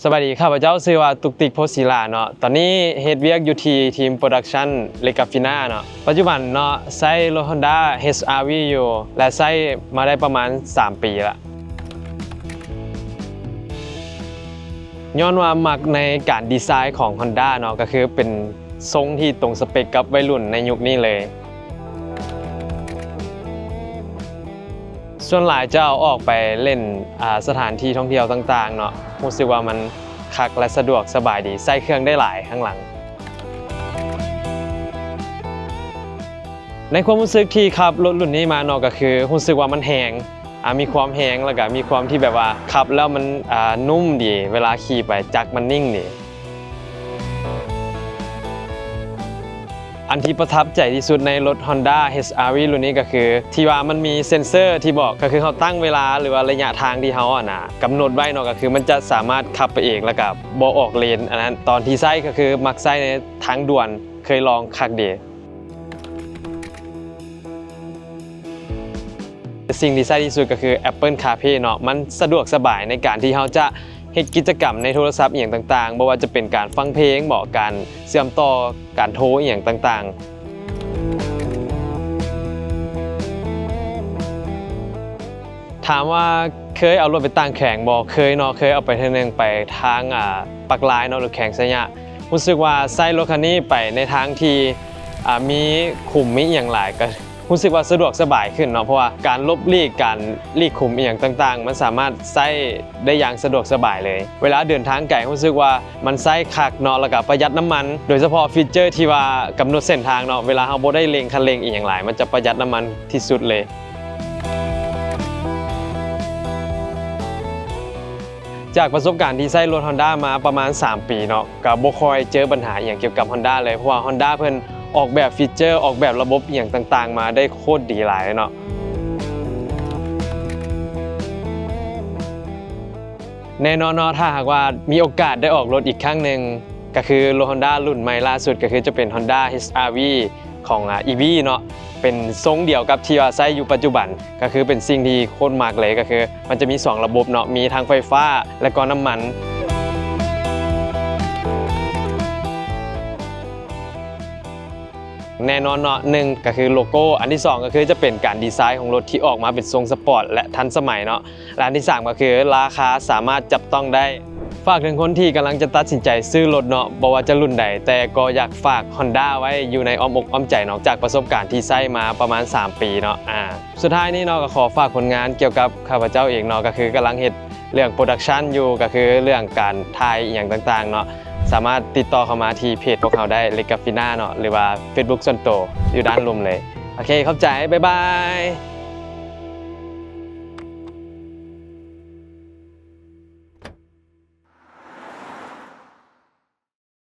สวัสดีข้าพเจ้าชื่อว่าตุกติกโพศิลาเนาะตอนนี้เฮ็ดเวียกอยู่ที่ทีมโปรดักชั่นเลกาฟิน่าเนาะปัจจุบันเนาะใช้รถ Honda HR-V อยู่และใช้มาได้ประมาณ3 ปีละย้อนว่ามักในการดีไซน์ของ Honda เนาะก็คือเป็นทรงที่ตรงสเปคกับวัยรุ่นในยุคนี้เลยส่วนหลายจะเอาออกไปเล่นสถานที่ท่องเที่ยวต่างๆเนาะรู้สึกว่ามันคักและสะดวกสบายดีใส่เครื่องได้หลายข้างหลังในความรู้สึกที่ขับรถรุ่นนี้มาเนาะก็คือรู้สึกว่ามันแหงมีความแหงแล้วก็มีความที่แบบว่าขับแล้วมันนุ่มดีเวลาขี่ไปจักรมันนิ่งดีอันที่ประทับใจที่สุดในรถ Honda HR-V รุ่นนี้ก็คือที่ว่ามันมีเซ็นเซอร์ที่บอกก็คือเขาตั้งเวลาหรือว่าระยะทางที่เขากำหนดไว้เนาะก็คือมันจะสามารถขับไปเองแล้วก็บ่ออกเลนอันนั้นตอนที่ใช้ก็คือมักใช้ในทางด่วนเคยลองคักเดสิ่งที่ใช้ที่สุดก็คือ Apple CarPlay เนาะมันสะดวกสบายในการที่เขาจะเฮ็ดกิจกรรมในโทรศัพท์อย่างต่างๆบ่ว่าจะเป็นการฟังเพลงบอกการเชื่อมต่อการโทรอย่างต่างๆถามว่าเคยเอารถไปตั้งแข่งบ่เคยเนาะเคยเอาไปเทื่อนึงไปทางปักลายเนาะหรือแข่งสยะรู้สึกว่าใช้รถคันนี้ไปในทางที่มีขุมมีอย่างหลายก็รู้สึกว่าสะดวกสบายขึ้นเนาะเพราะว่าการลบลีกการลีกขุมอย่างต่างๆมันสามารถใช้ได้อย่างสะดวกสบายเลยเวลาเดินทางไกลรู้สึกว่ามันใช้คักเนาะแล้วก็ประหยัดน้ำมันโดยเฉพาะฟีเจอร์ที่ว่ากำหนดเส้นทางเนาะเวลาเราบ่ได้เร่งคันเร่งอีกอย่างหลายมันจะประหยัดน้ำมันที่สุดเลยจากประสบการณ์ที่ใช้รถ Honda มาประมาณ3 ปีเนาะก็บ่ค่อยเจอปัญหาอย่างเกี่ยวกับ Honda เลยเพราะว่า Honda เพิ่นออกแบบฟีเจอร์ออกแบบระบบอย่างต่างๆมาได้โคตรดีหลายเนาะแน่นอนเนาะถ้าหากว่ามีโอกาสได้ออกรถอีกครั้งหนึ่งก็คือรถ Honda รุ่นใหม่ล่าสุดก็คือจะเป็น Honda HR-V ของ EV เนาะเป็นทรงเดียวกับที่ว่าใช้อยู่ปัจจุบันก็คือเป็นสิ่งที่โคตรมากเลยก็คือมันจะมี2ระบบเนาะมีทั้งไฟฟ้าและก็น้ำมันแน่นอนเนาะหนึ่งก็คือโลโก้อันที่2ก็คือจะเป็นการดีไซน์ของรถที่ออกมาเป็นทรงสปอร์ตและทันสมัยเนาะและอันที่3ก็คือราคาสามารถจับต้องได้ฝากถึงคนที่กำลังจะตัดสินใจซื้อรถเนาะบ่ว่าจะรุ่นใดแต่ก็อยากฝาก Honda ไว้อยู่ในอ้อมอกอ้อมใจเนาะจากประสบการณ์ที่ใช้มาประมาณ3 ปีเนาะสุดท้ายนี้เนาะก็ขอฝากผลงานเกี่ยวกับข้าพเจ้าเองเนาะก็คือกำลังเฮ็ดเรื่องโปรดักชันอยู่ก็คือเรื่องการถ่ายอย่างต่างๆเนาะสามารถติดต่อเข้ามาที่เพจพวกเขาได้เลกาฟิน่าเนาะหรือว่า Facebook ส่วนตัวอยู่ด้านลุ่มเลยโอเคเข้าใจบ๊ายบาย